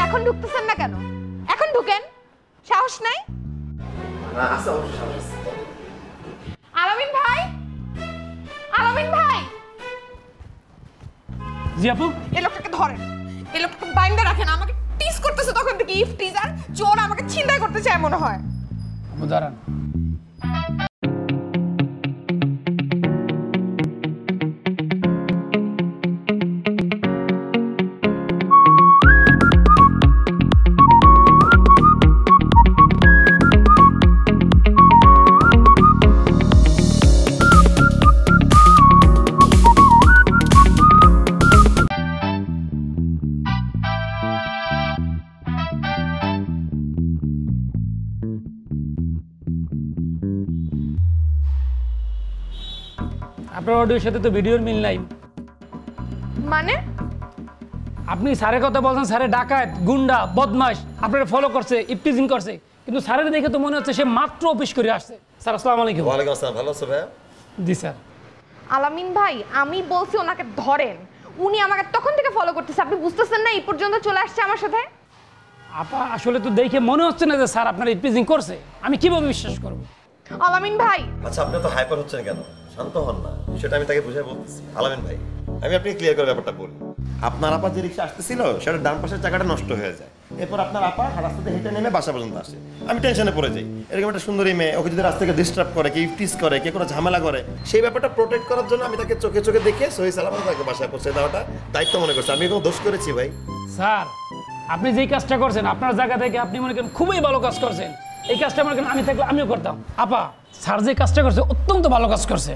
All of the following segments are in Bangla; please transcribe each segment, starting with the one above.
এখন ঢুকতেছেন না কেন? এখন ঢুকেন, সাহস নাই? না আছে, অবশ্যই সাহস আছে। আলামিন ভাই, আলামিন ভাই। জি আপু। এই লোকটাকে ধরেন, এই লোকটাকে বাইন্দা রাখেন। আমাকে টিজ করতেছে তখন থেকে, ইফ টিজার চোর আমাকে ছিনতাই করতে চায় মনে হয়। দাঁড়ান। আপনার অডিওর সাথে তো ভিডিওর মিল নাই। মানে আপনি স্যারের কথা বলছেন, স্যারে ডাকাত, গুন্ডা, বদমাশ, আপনারা ফলো করছে, ইফটিজিং করছে, কিন্তু স্যারের দেখে তো মনে হচ্ছে সে মাত্র অফিস করে আসছে। স্যার আসসালামু আলাইকুম। ওয়ালাইকুম আসসালাম। ভালো আছো ভাই? জি স্যার। আলামিন ভাই, আমি বলছি ওনাকে ধরেন। উনি আমাকে তখন থেকে ফলো করতেছে, আপনি বুঝতেছেন না? এই পর্যন্ত চলে আসছে আমার সাথে। আপা আসলে তো দেখে মনে হচ্ছে না যে স্যার আপনার ইফটিজিং করছে। আমি কিভাবে বিশ্বাস করব? আলামিন ভাই। আচ্ছা, আপনি তো হাইপার হচ্ছেন কেন? শান্ত হন না, সেটা আমি তাকে বুঝাই বলতেছি। আলামিন ভাই, আমি আপনাকে ক্লিয়ার করে ব্যাপারটা বলি। আপনার আপা যে রিক্সা আসতেছিল, সেটা ডান পাশের চাকাটা নষ্ট হয়ে যায়। এরপর আপনার আপা রাস্তাতে হেঁটে নেমে বাসা পর্যন্ত আসে। আমি টেনশনে পড়ে যাই। এরকম একটা সুন্দরী মেয়ে, ওকে যদি রাস্তা থেকে ডিস্টার্ব করে, কে ইফটিজ করে, কে কোনো ঝামেলা করে, সেই ব্যাপারটা প্রোটেক্ট করার জন্য আমি তাকে চোখে চোখে দেখে সহি সালামত তাকে বাসায় পৌঁছে দেওয়াটা দায়িত্ব মনে করছি। আমি কোনো দোষ করেছি ভাই? স্যার আপনি যেই কাজটা করছেন, আপনার জায়গা থেকে আপনি মনে করেন খুবই ভালো কাজ করছেন। এই কাজটা মনে করেন আমি থাকলে আমিও করতাম। আপা স্যার যে কাজটা করছে অত্যন্ত ভালো কাজ করছে।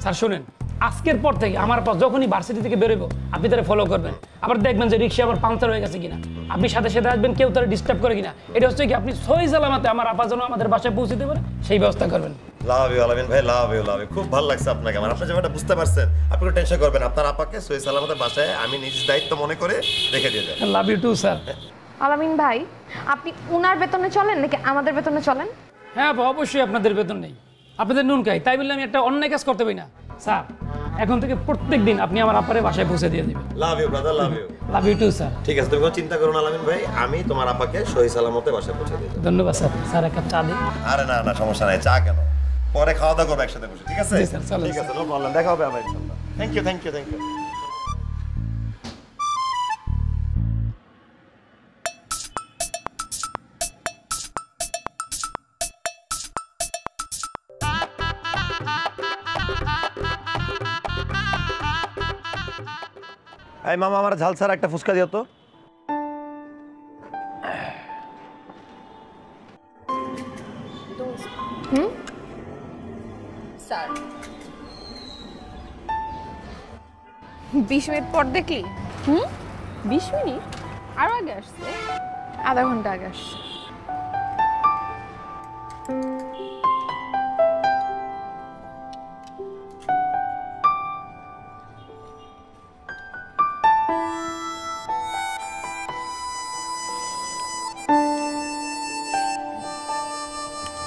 স্যার শুনেন, আজকের পর থেকে আমার পর যখনই ভার্সিটি থেকে বেরোবো আপনি তারা ফলো করবেন। আবার দেখবেন যে রিক্সা আবার পাংচার হয়ে গেছে কিনা, আপনি সাথে সাথে আসবেন, কেউ তারা ডিস্টার্ব করে কিনা। এটা হচ্ছে কি আপনি সহি সালামতে আমার আপা যেন আমাদের বাসায় পৌঁছে দেবেন, সেই ব্যবস্থা করবেন। লাভ ইউ আলামিন ভাই, লাভ ইউ, লাভ ইউ। খুব ভালো লাগছে আপনাকে আমার। আপনি যেটা বুঝতে পারছেন, আপনি কোনো টেনশন করবেন। আপনার আপাকে সহি সালামতে বাসায় আমি নিজ দায়িত্ব মনে করে রেখে দিয়ে যাই। Love you too sir. Alamin ভাই, আপনি উনার বেতনে চলেন নাকি আমাদের বেতনে চলেন? হ্যাঁ অবশ্যই আপনাদের বেতন নেই, আপনাদের নুন খাই, তাই বললে আমি একটা অন্যায় কাজ করতে পারি না। স্যার এখন থেকে প্রত্যেক দিন আপনি আমার আপারে বাসায় পৌঁছে দিয়ে দেবেন। Love you brother, love you. Love you too sir. ঠিক আছে, তুমি কোনো চিন্তা করো না আলামিন ভাই, আমি তোমার আপাকে সহি সালামতে বাসায় পৌঁছে দিয়ে যাবো। ধন্যবাদ স্যার। স্যার এক কাপ চা দিন। আরে না না, সমস্যা নাই, চা কেন, পরে খাওয়া দাওয়া করবো একসাথে বসে। ঠিক আছে? জি স্যার, চলেন ঠিক আছে, নো প্রবলেম, দেখা হবে আবার ইনশাআল্লাহ। Thank you, thank you, thank you. এই মামা, আমার ঝাল ছাড়া একটা ফুচকা দিও তো। স্যার 20 মিনিট পর দেখলি? 20 মিনিট আরো আগে আসছে? আধা ঘন্টা আগে আসছে।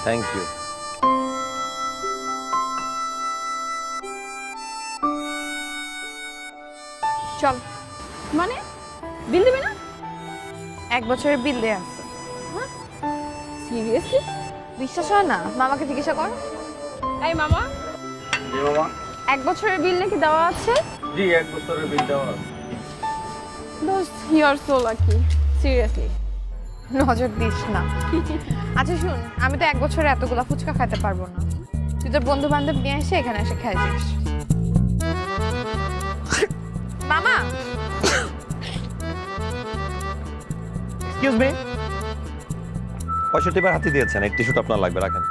Thank you. চল। মানে বিল দিবি না? 1 বছরের বিল দেয়া আছে। সিরিয়াসলি? বিশ্বাস হয় না? মামাকে জিজ্ঞাসা কর। এই মামা, জি মামা। 1 বছরের বিল নাকি দেওয়া আছে? জি 1 বছরের বিল দেওয়া আছে। দোস্ত you are so lucky, seriously. নজর দিস না। আচ্ছা শুন, আমি তো 1 বছরে এতগুলা ফুচকা খাইতে পারবো না। তুই তোর বন্ধু বান্ধব নিয়ে এসে এখানে এসে খাইছিস। মামা এক্সকিউজ মি, 65 বার হাতি দিয়েছেন, এই টিস্যুটা আপনার লাগবে, রাখেন।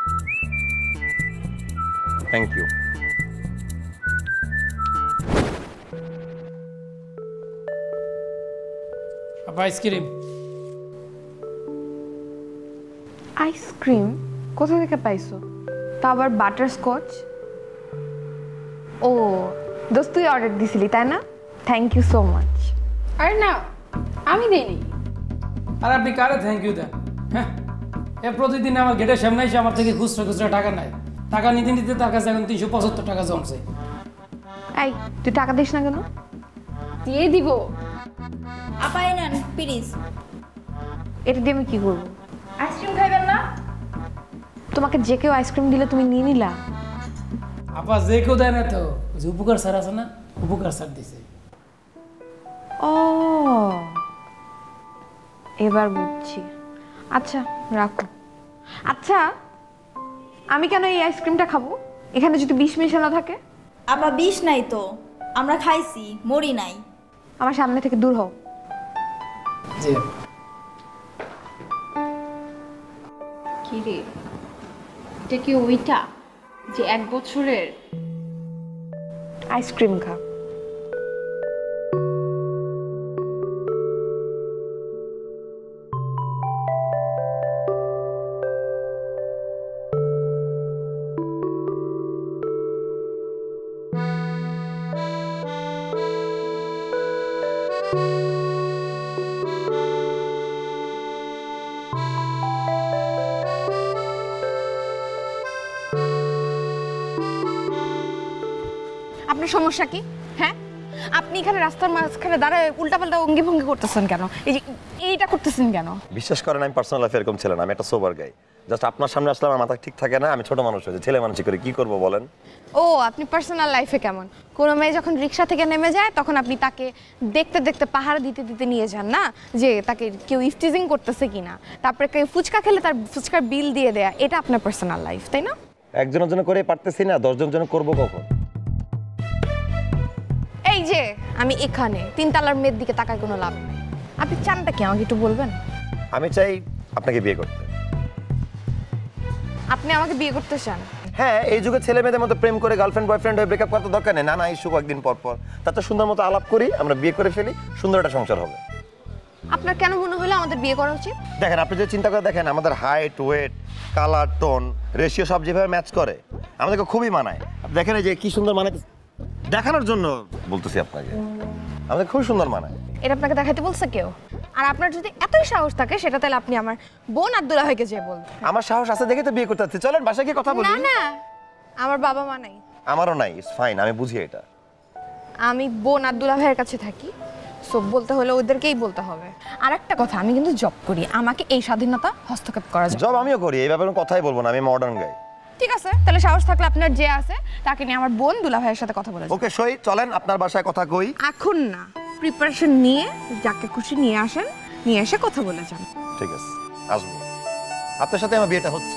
Thank you. আপা আইসক্রিম। আইসক্রিম কোথা থেকে পাইছো? তা আবার বাটার স্কচ? ও দোস্ত, তুই অর্ডার দিছিলি তাই না? Thank you so much. আরে না, আমি দেইনি। আর আপনি কারে থ্যাংক ইউ দেন? হ্যাঁ, এ প্রতিদিন আমার গেটের সামনে এসে আমার থেকে খুচরা খুচরা টাকা নেয়। টাকা নিতে নিতে তার কাছে এখন 375 টাকা জমছে। এই তুই টাকা দিস না কেন? দিয়ে দিব। আপা এই নেন প্লিজ। এটা দিয়ে আমি কি করবো? আইসক্রিম খাইবেন না? তোমাকে যে কেউ আইসক্রিম দিলে তুমি নিয়ে নিলা? আপা যে কেউ দেয় না তো, ওই যে উপকার স্যার আছে না, উপকার স্যার দিছে। ও এবার বুঝছি। আচ্ছা রাখো। আচ্ছা আমি কেন এই আইসক্রিমটা খাবো এখানে যদি বিষ মেশানো থাকে? আপা বিষ নাই তো, আমরা খাইছি, মরি নাই। আমার সামনে থেকে দূর হও। জি কি রে, এটা কি ওইটা যে 1 বছরের? আইসক্রিম খা। আপনার সমস্যা কি? হ্যাঁ, আপনি এখানে রাস্তার মাঝখানে দাঁড়ায় উল্টাপাল্টা অঙ্গি ভঙ্গি করতেছেন কেন? এই যে এইটা করতেছেন কেন? বিশ্বাস করেন আমি পার্সোনাল লাইফে এরকম ছিলাম না, আমি একটা সোবার গাই। জাস্ট আপনার সামনে আসলে আমার মাথা ঠিক থাকে না, আমি ছোট মানুষ হয়েছে, ছেলে মানুষ করে কি করব বলেন? ও আপনি পার্সোনাল লাইফে কেমন? কোনো মেয়ে যখন রিক্সা থেকে নেমে যায় তখন আপনি তাকে দেখতে দেখতে পাহাড় দিতে দিতে নিয়ে যান না, যে তাকে কেউ ইফটিজিং করতেছে কিনা, তারপরে কেউ ফুচকা খেলে তার ফুচকার বিল দিয়ে দেয়া, এটা আপনার পার্সোনাল লাইফ তাই না? একজনের জন্য করে পারতেছি না, 10 জন জন্য করবো কখন? এই যে আমি এখানে 3 তলার মেয়ের দিকে তাকায় কোনো লাভ নেই। আপনি চানটা কি আমাকে একটু বলবেন? আমি চাই আপনাকে বিয়ে করতে। আপনি আমাকে বিয়ে করতে চান? হ্যাঁ, এই যুগে ছেলে মেয়েদের মতো প্রেম করে গার্লফ্রেন্ড বয়ফ্রেন্ড হয়ে ব্রেকআপ করার তো দরকার নেই। না ইস্যু কয়েকদিন পর পর তাতে সুন্দর মতো আলাপ করি, আমরা বিয়ে করে ফেলি, সুন্দর একটা সংসার হবে। আপনার কেন মনে হলো আমাদের বিয়ে করা উচিত? দেখেন, আপনি যে চিন্তা করে দেখেন, আমাদের height, weight, colour, tone, ratio সব যেভাবে ম্যাচ করে আমাদেরকে খুবই মানায়। দেখেন এই যে কি সুন্দর মানায়, দেখানোর জন্য বলতেছি আপনাকে, আমাদের খুবই সুন্দর মানায়। এটা আপনাকে দেখাতে বলছে কেউ? আর আপনার যদি এতই সাহস থাকে সেটা তাহলে আপনি আমার বোন আব্দুল্লাহ ভাইকে যেয়ে বলবেন। আমার সাহস আছে দেখে তো বিয়ে করতে যাচ্ছি, চলেন বাসায় গিয়ে কথা বলি। না না, আমার বাবা মা নাই। আমারও নাই, ইটস ফাইন, আমি বুঝি এটা। আমি বোন আব্দুল্লাহ ভাইয়ের কাছে থাকি, সব বলতে হলে ওদেরকেই বলতে হবে। আর একটা কথা, আমি কিন্তু জব করি, আমাকে এই স্বাধীনতা হস্তক্ষেপ করা যায়। জব আমিও করি, এই ব্যাপারে কথাই বলবো না, আমি মডার্ন গাই। ঠিক আছে, তাহলে সাহস থাকলে আপনার যে আছে তাকে নিয়ে আমার বোন দুলা ভাইয়ের সাথে কথা বলে যান। ওকে সই, চলেন আপনার বাসায় কথা কই। এখন না, প্রিপারেশন নিয়ে যাকে খুশি নিয়ে আসেন, নিয়ে এসে কথা বলে যান। ঠিক আছে, আসবো, আপনার সাথে আমার বিয়েটা হচ্ছে।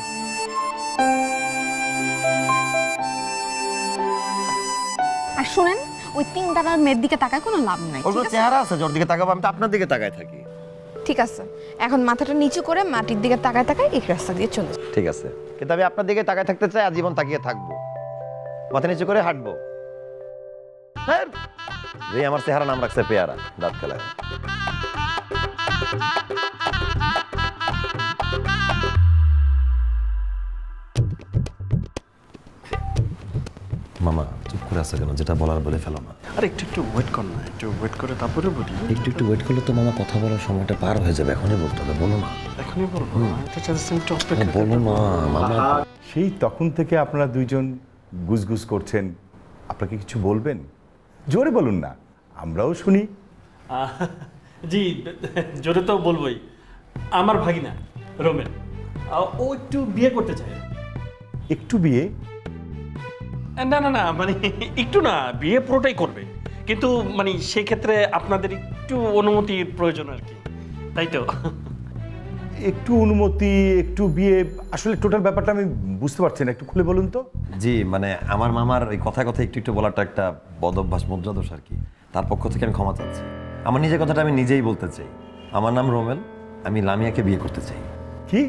আর শুনেন, ওই 3 তলার মেয়ের দিকে তাকায় কোনো লাভ নাই। ওর চেহারা আছে, যার দিকে তাকাবো, আমি তো আপনার দিকে তাকায় থাকি। ঠিক আছে, এখন মাথাটা নিচু করে মাটির দিকে তাকায় তাকায় এই রাস্তা দিয়ে চলে যান। ঠিক আছে, কিন্তু আমি আপনার দিকে তাকায় থাকতে চাই, আজীবন তাকিয়ে থাকবো, মাথা নিচু করে হাঁটবো। হ্যাঁ, যে আমার চেহারা নাম রাখছে পেয়ারা, দাঁত খেলায়। মামা চুপ করে আছে কেন? যেটা বলার বলে ফেলো না। আর একটু ওয়েট কর না, একটু ওয়েট করে তারপরে বলি। একটু ওয়েট করলে তো মামা কথা বলার সময়টা পার হয়ে যাবে, এখনই বলতে হবে। বলো না, এখনই বলবো। বলো না মামা। সেই তখন থেকে আপনারা দুইজন গুজগুজ করছেন, আপনাকে কিছু বলবেন? জোরে বলুন না, আমরাও শুনি। জি, জোরে তো বলবোই। আমার ভাগিনা রোমেন, ও একটু বিয়ে করতে চায়। একটু বিয়ে? না না না, মানে একটু না, বিয়ে পুরোটাই করবে, কিন্তু মানে সেক্ষেত্রে আপনাদের একটু অনুমতির প্রয়োজন আর কি, তাই তো? একটু অনুমতি, একটু বিয়ে, আসলে টোটাল ব্যাপারটা আমি বুঝতে পারছি না, একটু খুলে বলুন তো। জি মানে আমার মামার ওই কথায় কথায় একটু একটু বলাটা একটা বদভ্যাস, মুদ্রাদোষ আর কি। তার পক্ষ থেকে আমি ক্ষমা চাচ্ছি। আমার নিজের কথাটা আমি নিজেই বলতে চাই। আমার নাম রোমেল, আমি লামিয়াকে বিয়ে করতে চাই। কি,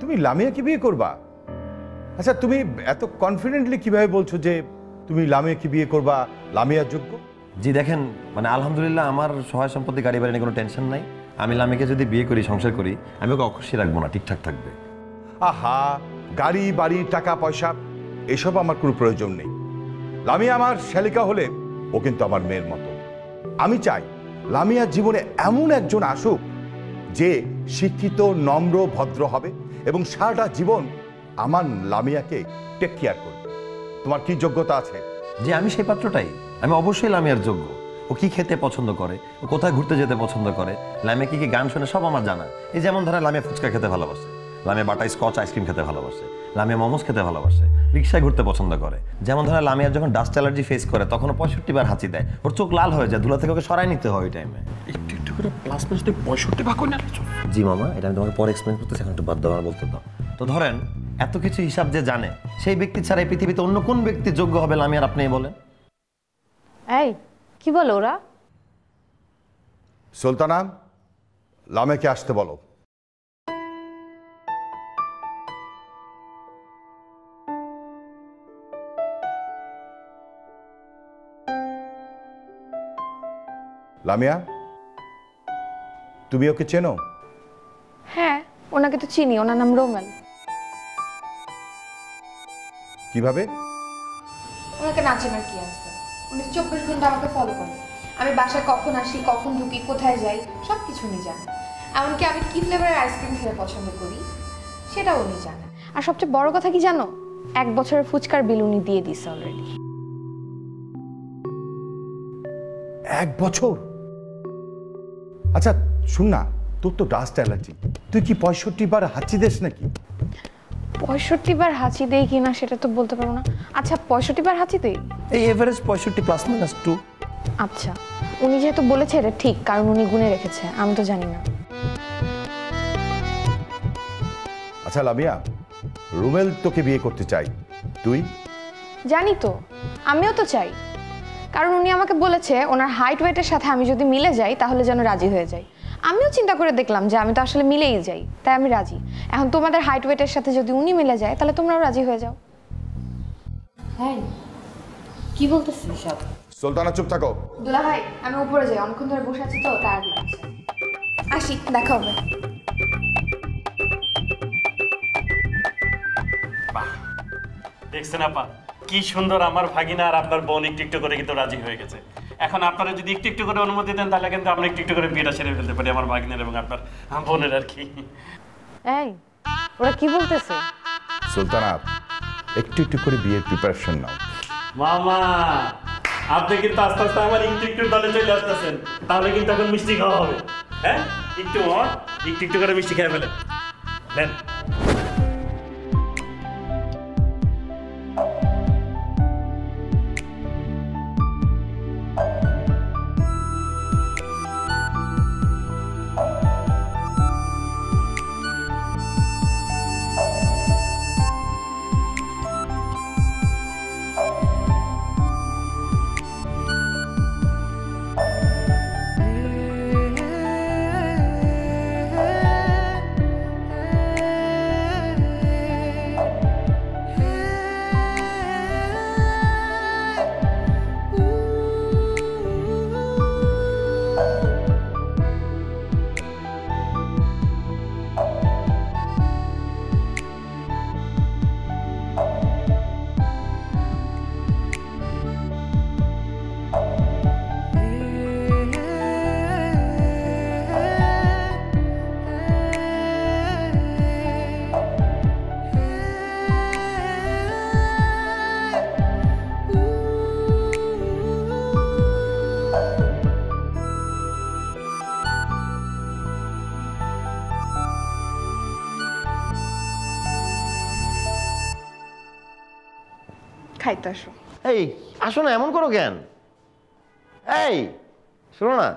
তুমি লামিয়াকে বিয়ে করবা? আচ্ছা, তুমি এত কনফিডেন্টলি কিভাবে বলছো যে তুমি লামিয়াকে বিয়ে করবা, লামিয়ার যোগ্য? জি দেখেন, মানে আলহামদুলিল্লাহ আমার সহায় সম্পত্তি, গাড়ি বাড়ি নিয়ে কোনো টেনশন নাই। আমি লামিয়াকে যদি বিয়ে করি, সংসার করি, আমি ওকে অখুশি রাখবো না, ঠিকঠাক থাকবে। আহা, গাড়ি বাড়ি টাকা পয়সা এসব আমার কোনো প্রয়োজন নেই। লামিয়া আমার শালিকা হলে ও কিন্তু আমার মেয়ের মতো। আমি চাই লামিয়ার জীবনে এমন একজন আসুক যে শিক্ষিত, নম্র, ভদ্র হবে এবং সারাটা জীবন আমার লামিয়াকে টেক কেয়ার করবে। তোমার কি যোগ্যতা আছে? যে আমি সেই পাত্রটাই, আমি অবশ্যই লামিয়ার যোগ্য। ও কি খেতে পছন্দ করে, ও কোথায় ঘুরতে যেতে পছন্দ করে, লামিয়া কি কি গান শোনে, সব আমার জানা। এই যেমন ধরেন লামিয়া ফুচকা খেতে ভালোবাসে, লামিয়া বাটার স্কচ আইসক্রিম খেতে ভালোবাসে, লামিয়া মোমোস খেতে ভালোবাসে, রিক্সায় ঘুরতে পছন্দ করে। যেমন ধরেন লামিয়ার যখন ডাস্ট অ্যালার্জি ফেস করে তখন 65 বার হাঁচি দেয়, ওর চোখ লাল হয়ে যায়, ধুলা থেকে ওকে সরাই নিতে হয় ওই টাইমে। একটু একটু করে প্লাস মাইনাস 65 ভাগ করে না। জি মামা, এটা আমি তোমাকে পরে এক্সপ্লেন করতেছি, এখন একটু বাদ দাও, আমার বলতে দাও। তো ধরেন এত কিছু হিসাব যে জানে, সেই ব্যক্তি ছাড়া এই পৃথিবীতে অন্য কোন ব্যক্তি যোগ্য হবে লামিয়ার, আপনি বলেন। এই কি বলো ওরা? সুলতানা, লামিয়াকে আসতে বলো। লামিয়া, তুমি ওকে চেনো? হ্যাঁ, ওনাকে তো চিনি, ওনার নাম রোমেল। কিভাবে? ওনাকে না চেনার কি আছে? উনি 24 ঘন্টা আমাকে ফলো করে। আমি বাসায় কখন আসি, কখন ঢুকি, কোথায় যাই, সব কিছু উনি জানে। এমনকি আমি কি ফ্লেভারের আইসক্রিম খেতে পছন্দ করি সেটাও উনি জানে। আর সবচেয়ে বড় কথা কি জানো? 1 বছরের ফুচকার বিল উনি দিয়ে দিছে অলরেডি। 1 বছর? আচ্ছা শুন না, তোর তো ডাস্ট অ্যালার্জি, তুই কি 65 বার হাঁচি দিস নাকি? 65 বার হাঁচি দেই কিনা সেটা তো বলতে পারবো না। আচ্ছা 65 বার হাঁচি দেই? এই এভারেজ 65 প্লাস মাইনাস 2। আচ্ছা, উনি যেহেতু বলেছে এটা ঠিক, কারণ উনি গুনে রেখেছে, আমি তো জানি না। আচ্ছা লামিয়া, রুমেল তোকে বিয়ে করতে চাই, তুই? জানি তো, আমিও তো চাই, কারণ উনি আমাকে বলেছে ওনার হাইট ওয়েটের সাথে আমি যদি মিলে যাই তাহলে যেন রাজি হয়ে যাই। আমিও চিন্তা করে দেখলাম যে আমি তো আসলে মিলেই যাই, তাই আমি রাজি। এখন তোমাদের হাইট ওয়েটের সাথে যদি উনি মিলে যায় তাহলে তোমরাও রাজি হয়ে যাও। হ্যাঁ, কি বলতেছিস সব? সুলতানা চুপ থাকো। দুলা ভাই, আমি উপরে যাই, অনেকক্ষণ ধরে বসে আছি তো, টায়ার্ড লাগছে। আসি, দেখা হবে। দেখছেন আপা, কি সুন্দর আমার ভাগিনা আর আপনার বোন একটু একটু করে কিন্তু রাজি হয়ে গেছে। এখন আপনারা যদি একটু একটু করে অনুমতি দেন তাহলে কিন্তু আমরা একটু একটু করে বিয়েটা সেরে ফেলতে পারি, আমার ভাগিনার এবং আপনার বোনের আর কি। এই, ওরা কি বলতেছে? সুলতানা, একটু একটু করে বিয়ের প্রিপারেশন নাও। মামা, আপনি কিন্তু আস্তে আস্তে আমার একটু একটু দলে চলে আসতেছেন, তাহলে কিন্তু এখন মিষ্টি খাওয়া হবে। হ্যাঁ, একটু একটু একটু করে মিষ্টি খেয়ে ফেলেন। নেন। খাইতে আসো। এই আসো না, এমন করো কেন? এই শোনো না,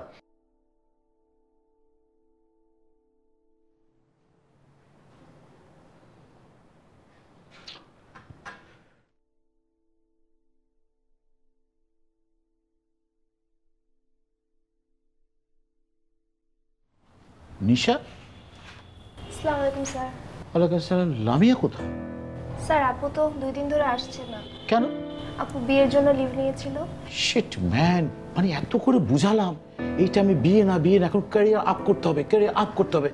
নিশা? আসসালামু আলাইকুম স্যার। ওয়ালাইকুম আসসালাম। লামিয়া কোথায়? স্যার আপু তো 2 দিন ধরে আসছে না। কেন? আপু বিয়ের জন্য লিভ নিয়েছিল। শিট ম্যান, মানে এত করে বুঝালাম এই টাইমে বিয়ে না এখন ক্যারিয়ার আপ করতে হবে, ক্যারিয়ার আপ করতে হবে।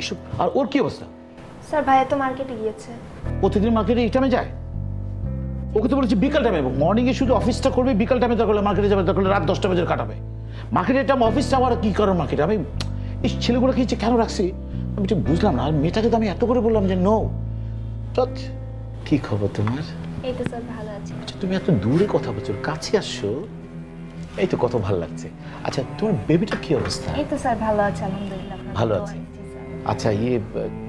এসব। আর ওর কি অবস্থা? স্যার ভাইয়া তো মার্কেটে গিয়েছে। প্রতিদিন মার্কেটে এই টাইমে যায়? ওকে তো বলেছি বিকাল টাইমে, মর্নিংয়ে শুধু অফিসটা করবে, বিকাল টাইমে দরকার হলে মার্কেটে যাবে, দরকার হলে রাত 10টা বাজে কাটাবে। মার্কেটের টাইম অফিসটা আবার কি করার মার্কেটে? আমি এই ছেলেগুলোকে কেন রাখছি আমি ঠিক বুঝলাম না। আর মেয়েটাকে তো আমি এত করে বললাম যে নো। কি খবর তোমার? এই তো স্যার ভালো আছি। আচ্ছা তুমি এত দূরে কথা বলছো, কাছে আসছো, এই তো কত ভালো লাগছে। আচ্ছা তোমার বেবিটার কি অবস্থা? এই তো স্যার ভালো আছে আলহামদুলিল্লাহ। ভালো আছে। আচ্ছা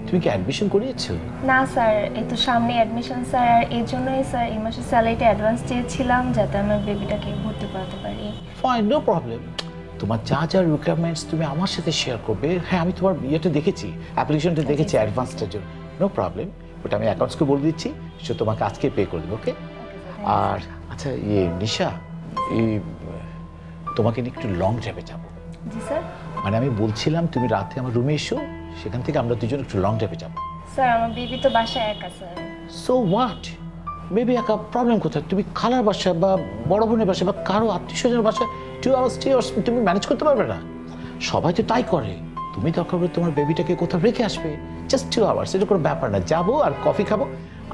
তুমি কি অ্যাডমিশন করিয়েছো? না স্যার, এই তো সামনে অ্যাডমিশন স্যার, আর এর জন্যই স্যার এই মাসে স্যালারিটা অ্যাডভান্স চেয়েছিলাম যাতে আমার বেবিটাকে ভর্তি করাতে পারি। Fine, no problem. তোমার যা যা রিকোয়ারমেন্টস তুমি আমার সাথে শেয়ার করবে। হ্যাঁ আমি তোমার ইয়েটা দেখেছি, অ্যাপ্লিকেশনটা দেখেছি অ্যাডভান্সটার জন্য, নো প্রবলেম। ওটা আমি অ্যাকাউন্টসকে বলে দিচ্ছি, সে তোমাকে আজকে পে করে দেবে। ওকে? আর আচ্ছা নিশা, তোমাকে নিয়ে একটু লং ড্রাইভে যাবো। জি স্যার। মানে আমি বলছিলাম তুমি রাতে আমার রুমে এসো, সেখান থেকে আমরা দুজন একটু লং ড্রাইভে যাবো। স্যার আমার বেবি তো বাসায় একা স্যার। So what? মেবি একা, প্রবলেম কোথায়? তুমি খালার বাসা বা বড় বোনের বাসা বা কারো আত্মীয় স্বজনের বাসা 2 hours 3 hours তুমি ম্যানেজ করতে পারবে না? সবাই তো তাই করে। তুমি দরকার পড়ে তোমার বেবিটাকে কোথাও রেখে আসবে, জাস্ট 2 hours, এটা কোনো ব্যাপার না। যাবো আর কফি খাবো,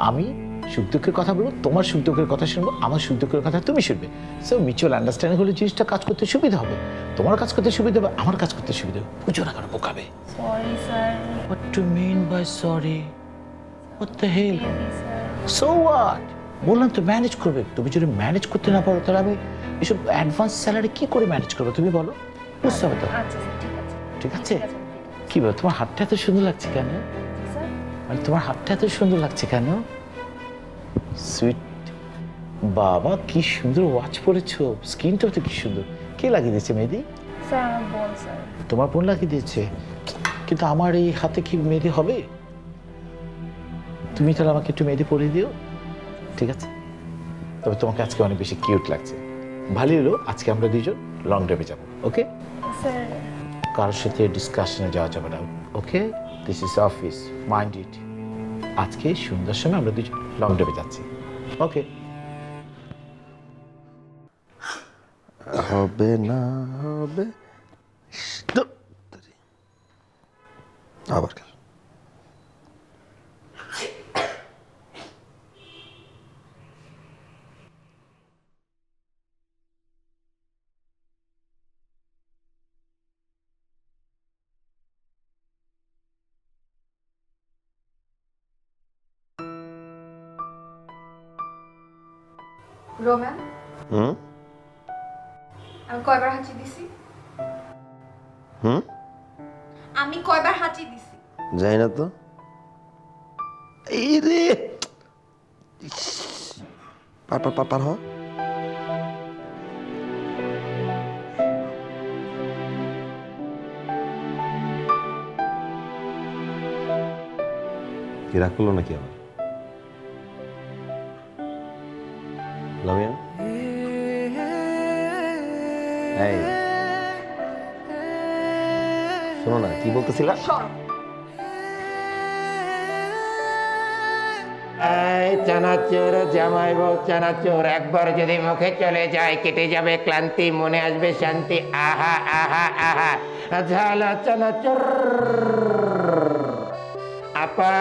আমি সুখ দুঃখের কথা বলবো, তোমার সুখ দুঃখের কথা শুনবো, আমার সুখ দুঃখের কথা তুমি শুনবে। সো মিউচুয়াল আন্ডারস্ট্যান্ডিং হলে জিনিসটা কাজ করতে সুবিধা হবে, তোমার কাজ করতে সুবিধা হবে, আমার কাজ করতে সুবিধা হবে। বুঝো না কেন বোকাবে? Sorry sir. What do you mean by sorry? What the hell? So what? বললাম তো ম্যানেজ করবে। তুমি যদি ম্যানেজ করতে না পারো তাহলে আমি এসব অ্যাডভান্স স্যালারি কি করে ম্যানেজ করবো তুমি বলো? বুঝতে হবে তো? আচ্ছা স্যার ঠিক আছে। ঠিক আছে? কি বলো, তোমার হাতটা এত সুন্দর লাগছে কেন? স্যার মানে তোমার হাতটা এত সুন্দর লাগছে কেন? সুইট বাবা, কি সুন্দর ওয়াচ পরেছো, স্কিনটা তো কি সুন্দর। কে লাগিয়ে দিয়েছে মেহেদি? স্যার আমার বোন স্যার। তোমার বোন লাগিয়ে দিয়েছে? কিন্তু আমার এই হাতে কি মেহেদি হবে? তুমি তাহলে আমাকে একটু মেহেদি পরিয়ে দিও, ঠিক আছে? তবে তোমাকে আজকে অনেক বেশি কিউট লাগছে। ভালোই হলো আজকে আমরা দুইজন লং ড্রাইভে যাবো। ওকে? স্যার কারোর সাথে ডিসকাশনে যাওয়া যাবে না। Okay? This is office, mind it. আজকে সন্ধ্যার সময় আমরা দুজন লং ড্রাইভে যাচ্ছি। ওকে? হবে না হবে আবার রোম্যান, আমি কয়বার হাঁচি দিছি? আমি কয়বার হাঁচি দিছি? যাই না তো। এই রে পার হ। কি রাগ করলো নাকি আবার? লামিয়া, এই শোনো না, কি বলতেছিলা? চানাচুর জামাই বউ চানাচুর, একবার যদি মুখে চলে যায় কেটে যাবে ক্লান্তি, মনে আসবে শান্তি। আহা আহা আহা ঝালা চানাচুর। আপা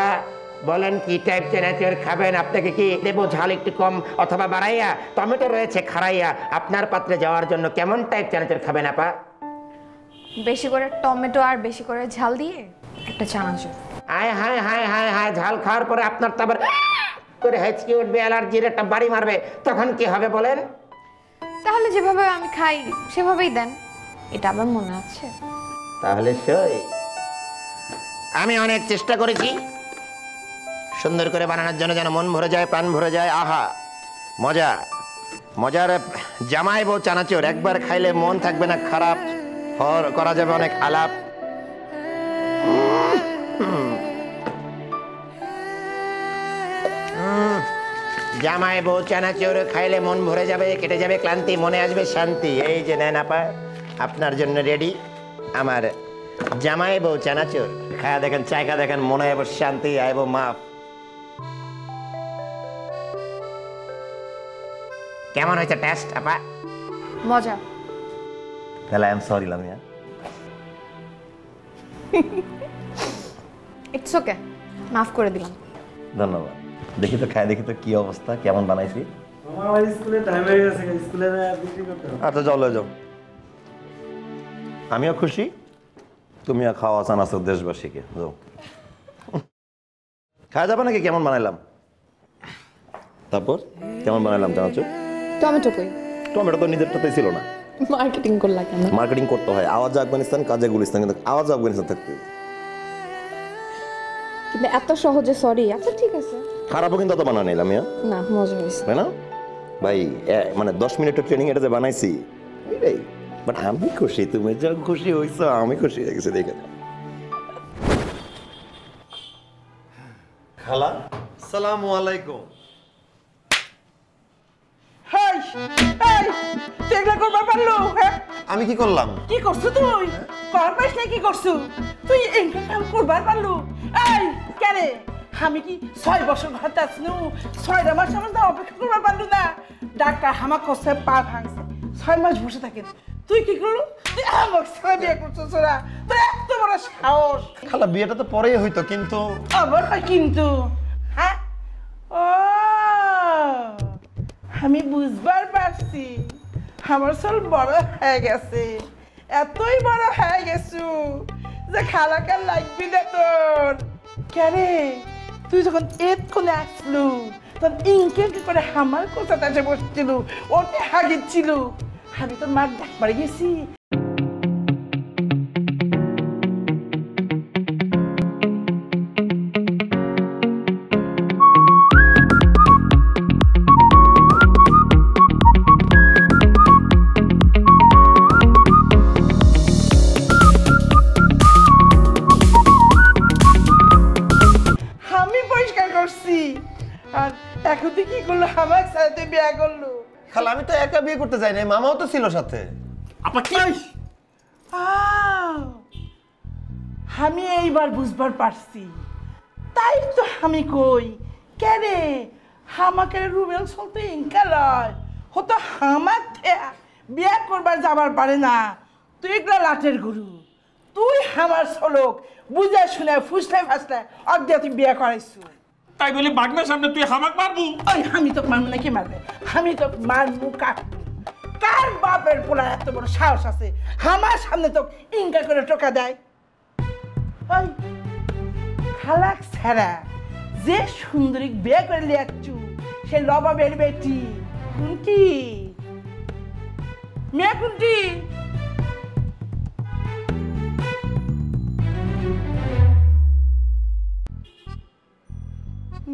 বলেন কি টাইপ চানাচুর খাবেন? আপনাকে কি দেবো ঝাল একটু কম অথবা বাড়াইয়া? টমেটো রয়েছে খাড়াইয়া, আপনার পাত্রে যাওয়ার জন্য কেমন টাইপ চানাচুর খাবেন আপা? বেশি করে টমেটো আর বেশি করে ঝাল দিয়ে একটা চানাচুর। হায় হায় হায় হায় হায়, ঝাল খাওয়ার পরে আপনার তো আবার করে হেঁচকে উঠবে, অ্যালার্জির একটা বাড়ি মারবে, তখন কি হবে বলেন? তাহলে যেভাবে আমি খাই সেভাবেই দেন, এটা আমার মনে আছে। তাহলে সই। আমি অনেক চেষ্টা করেছি সুন্দর করে বানানোর জন্য, যেন মন ভরে যায়, প্রাণ ভরে যায়। আহা মজা, মজার জামাই বউ চানাচুর। একবার খাইলে মন থাকবে না খারাপ, করা যাবে অনেক আলাপ। জামাই বউ চানাচুর খাইলে মন ভরে যাবে, কেটে যাবে ক্লান্তি, মনে আসবে শান্তি। এই যে নেন আপা, আপনার জন্য রেডি আমার জামাই বউ চানাচুর খায়া দেখেন, চাইকা দেখেন, মনে আইব শান্তি, আইব মাপ। কেমন হয়েছে টেস্ট আপা? মজা। তাহলে I am sorry Lamia. It's okay, মাফ করে দিলাম। ধন্যবাদ। দেখি তো খাই, দেখি তো কি অবস্থা, কেমন বানাইছি। আমার স্কুলে টাইম হয়ে গেছে, স্কুলে বিক্রি করতে হবে। আচ্ছা চলো যাও, আমিও খুশি, তুমিও খাওয়া চানাচো দেশবাসীকে। যাও, খাওয়া যাবে নাকি? কেমন বানাইলাম? তারপর কেমন বানাইলাম চানাচো? টমেটো কই? টমেটো তো নিজেরটাতেই ছিল না, মার্কেটিং করলা কেন? মার্কেটিং করতে হয়। আওয়াজ আফগানিস্তান, কাজে গুলিস্তান, কিন্তু আওয়াজ আফগানিস্তান থাকতে। কিন্তু এত সহজে সরি? আচ্ছা ঠিক আছে। খারাপও কিন্তু অত বানা নিলাম না, মজা হয়েছে, তাই না ভাই? মানে 10 মিনিটের ট্রেনিং এটা যে বানাইছি, এটাই। বাট আমি খুশি, তুমি যা খুশি হইছো, আমি খুশি হয়ে গেছি দেখে। খালা সালামু আলাইকুম। আমি কি করলাম? কি করছো তুই? কর পাইছ না কি করছো তুই? এনকা কাম করবার পারলু? এই কেরে আমি কি 6 বছর ঘরতে আসনু? 6টা মাস আমার না অপেক্ষা করবার পারলু না? ডাক্তার হামাক কষ্ট পা ভাঙছে, 6 মাস বসে থাকেন। তুই কি করলু? তুই আমার সাথে বিয়ে করছিস? ওরা তোর এত বড় সাহস! খালা বিয়েটা তো পরেই হইতো, কিন্তু আবার হয় কিন্তু? হ্যাঁ, ও আমি বুঝবার পারছি, আমার চল বড় হয়ে গেছে। এতই বড় হয়ে গেছু যে খালাকে লাগবি না তোর। কেরে তুই যখন এতক্ষণে আসলু তখন ইনকে করে আমার কোথাতে এসে বসছিল, ওতে হাগিচ্ছিল। আমি তোর মার ডাকবার গেছি। আর এখন তুই কি করলো? আমার সাথে বিয়ে করলো। খালা আমি তো একা বিয়ে করতে যাই না, মামাও তো ছিল সাথে। আপা কি? আমি এইবার বুঝবার পারছি, তাই তো আমি কই কেরে আমাকে রুমেল চলতে ইনকা লয় হতো আমার বিয়ে করবার যাবার পারে না। তুই এগুলা লাটের গুরু, তুই আমার চলক বুঝে শুনে ফুসলে ফাসলে অর্ধে তুই বিয়ে করাইছু। তাই বলি বাগনার সামনে তুই হামাক মারবু? ওই আমি তো মারবো না, কি মারবে? আমি তো মারবো কাটবো। কার বাপের পোলা এত বড় সাহস আছে আমার সামনে তো ইনকা করে টোকা দেয়? ওই খালাক ছাড়া যে সুন্দরী বিয়ে করে লিয়াচ্ছু সে লবাবের বেটি কুন্টি, মেয়ে কুন্টি।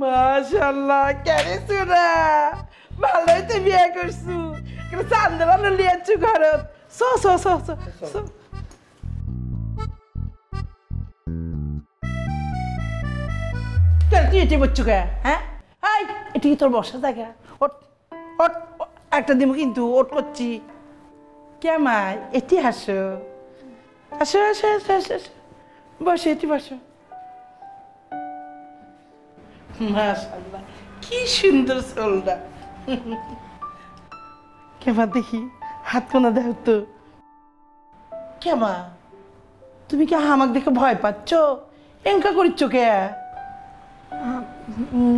মাশাআল্লাহ, কেরে সুরা ভালোই তো বিয়ে করছু। কিন্তু চান্দরানো লিয়াচ্ছু ঘরত। সো সো সো সো তুই এটি বলছু কে? হ্যাঁ, এই এটি কি তোর বসা জায়গা? ওট ওট একটা দিমু কিন্তু ওট করছি। কেমাই এটি হাসো, আসো আসো আসো আসো, বসো এটি বসো। মাশাআল্লাহ, কি সুন্দর চলটা। কেমা দেখি হাত কোনা দেও তো। কেমা তুমি কি আমাকে দেখে ভয় পাচ্ছ? এনকা করিচ্ছ কে?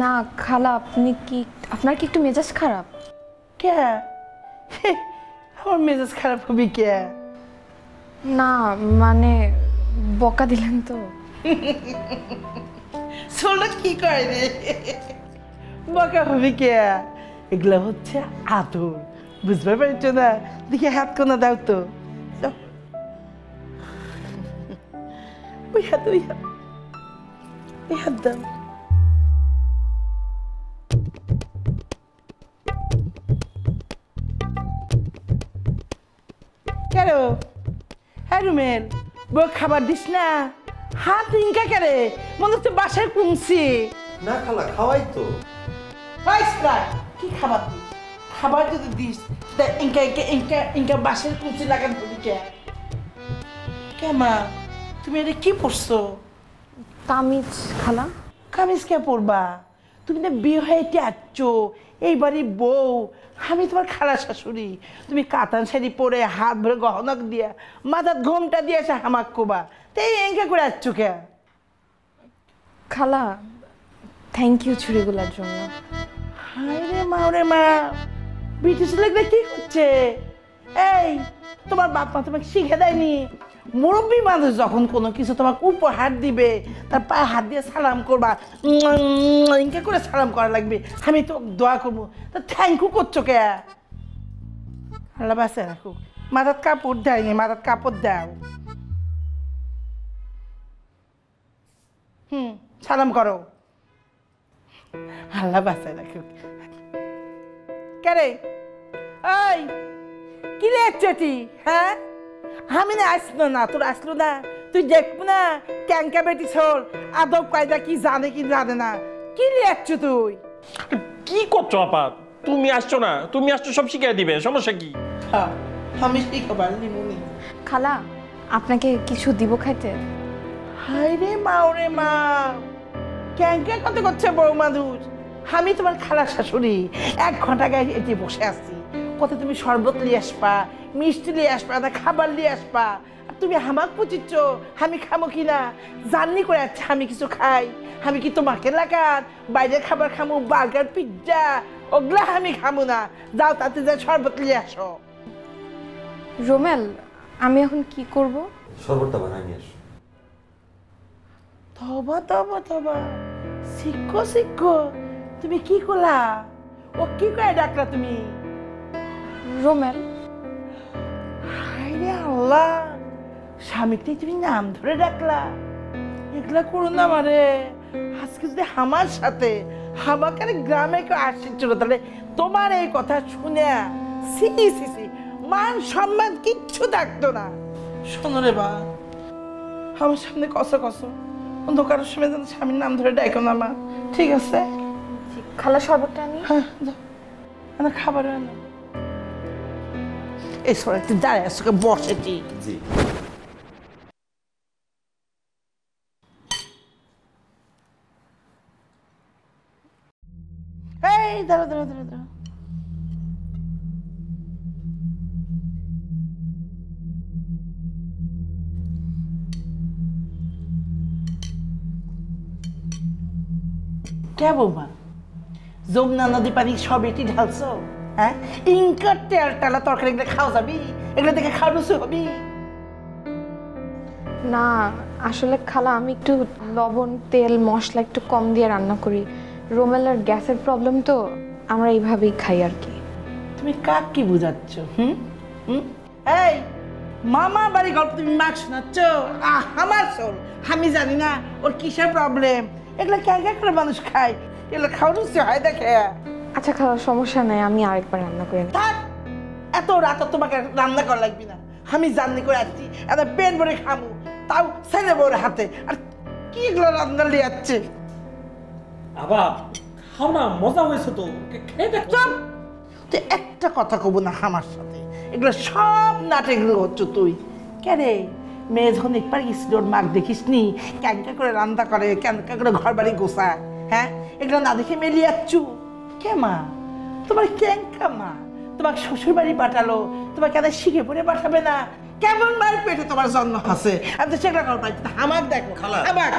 না খালা, আপনি কি, আপনার কি একটু মেজাজ খারাপ? কে? আমার মেজাজ খারাপ হবে কে? না মানে বকা দিলেন তো। চলটা কি করে রে? বকা হবে কে? এগুলা হচ্ছে আদর, বুঝতে পারছো না? দেখি হাত কোনা দাও তো। ওই হাত, ওই হাত, ওই হাত দাও। কেন? হ্যাঁ রুমেল, বউ খাবার দিস না? হাত ইনকা করে মনে হচ্ছে বাসায় কুমছি। না খালা, খাওয়াই তো। কি খাবার দিস? খাবার যদি this Inca Inca Inca Inca বাসায় কুমছি লাগান ধরি কে? কেমা তুমি এটা কি পরছো? কামিজ খালা। কামিজ কে পরবা? তুমি না বিয়ে হয়ে যাচ্ছ, এইবারই বউ, আমি তোমার খালা শাশুড়ি। তুমি কাতান শাড়ি পরে হাত ভরে গহনক দিয়া মাথার ঘোমটা দিয়ে এসে হামাক কোবা, তাই এঁকে করে যাচ্ছ কে? খালা থ্যাংক ইউ ছুরিগুলোর জন্য। হায় রে মা, রে মা, ব্রিটিশ লোকরা কি করছে? এই তোমার বাপ মা তোমাকে শিখে দেয়নি? মুরব্বী মানুষ যখন কোনো কিছু তোমাকে উপহার দিবে তার পায়ে হাত দিয়ে সালাম করবা, ইনকে করে সালাম করা লাগবে। আমি তো দোয়া করবো, তা থ্যাংক ইউ করছো কে? আল্লাহ বাসে রাখো। মাথার কাপড় দেয়নি, মাথার কাপড় দাও। সালাম করো। আল্লাহ বাসে রাখো। কে রে? এই কি লেখছি? হ্যাঁ, আমি না আসলো না, তোর আসলো না, তুই দেখবো না ক্যাঙ্কা বেটি ছোল আদব কায়দা কি জানে না, কি লেখছো তুই? কি করছো আপা? তুমি আসছো না, তুমি আসছো সব শিখিয়ে দিবে, সমস্যা কি? আমি শিখাবার নিমুনি। খালা আপনাকে কিছু দিব খাইতে? হায় রে মা, ওরে মা, ক্যাঙ্কা কত করছে বউ মানুষ। আমি তোমার খালা শাশুড়ি, 1 ঘন্টা গায়ে এটি বসে আছি, কত তুমি শরবত নিয়ে আসবা, মিষ্টি নিয়ে আসবা, না খাবার নিয়ে আসবা, আর তুমি হামাক পুচিচ্ছ আমি খামো কিনা? জানি করে যাচ্ছে আমি কিছু খাই? আমি কি তোমাকে লাগান বাইরের খাবার খামো, বার্গার পিৎজা ওগুলা আমি খামো না। যাও তাতে যা শরবত নিয়ে আসো। রোমেল আমি এখন কি করব? শরবতটা বানাই নিয়ে আসো। তবা তবা তবা, শিখো শিখো, তুমি কি করলা? ও কি করে ডাকলা তুমি? রোমেল। হায় রে আল্লাহ, স্বামীকে তুমি নাম ধরে ডাকলা? এগুলা করো না মারে। আজকে যদি আমার সাথে আমাকে গ্রামে কেউ আসছিল, তাহলে তোমার এই কথা শুনে মান সম্মান কিচ্ছু থাকতো না। শোনো রে বা, আমার সামনে কসো কসো অন্য কারোর সময় যেন স্বামীর নাম ধরে ডাকো না মা, ঠিক আছে? খালা শরবতটা আনি। হ্যাঁ যাও, খাবার আনো। এই সরে তুই দাঁড়ায় আসোকে বসেছি। জি এই দাঁড়া দাঁড়া দাঁড়া দাঁড়া, কে বৌমা? যমুনা নদী পানি সব এটি ঢালছো? হ্যাঁ, ইনকার তেল টালা তরকারি এগুলো খাওয়া যাবি? এগুলো দেখে খাওয়া রুচি হবি না? আসলে খালা আমি একটু লবণ তেল মশলা একটু কম দিয়ে রান্না করি। রোমেলের গ্যাসের প্রবলেম তো, আমরা এইভাবেই খাই আর কি। তুমি কাক কি বুঝাচ্ছ? এই মামা বাড়ি গল্প তুমি মাক শোনাচ্ছ? আমার সোল, আমি জানি না ওর কিসের প্রবলেম। এগুলো কে করে মানুষ খায়? এগুলো খাওয়া রুচি হয় দেখে। আচ্ছা খাওয়া সমস্যা নাই, আমি আরেকবার রান্না করে নেব। থাক, এত রাত তোমাকে রান্না করা লাগবে না, আমি জানি করে আসছি, এত পেট ভরে খামু, তাও ছেলে বউর হাতে। আর কি এগুলো রান্না নিয়ে যাচ্ছে? আবার খাও না, মজা হয়েছে তো, খেয়ে দেখো। তুই একটা কথা কব না আমার সাথে, এগুলো সব নাটকগুলো হচ্ছে তুই। কেন মেয়ে যখন একবার গেছিল ওর মাক দেখিস নি ক্যাঙ্কা করে রান্না করে, ক্যাঙ্কা করে ঘর বাড়ি গোছায়? হ্যাঁ, এগুলো না দেখে মেলিয়ে যাচ্ছু কে? মা তোমার ক্যাঙ্কা মা তোমাকে শ্বশুর বাড়ি পাঠালো, তোমাকে এত শিখে পড়ে পাঠাবে না? কেমন মায়ের পেটে তোমার জন্ম আছে, আমি তো সেগুলো কর পাই। আমার দেখো আমার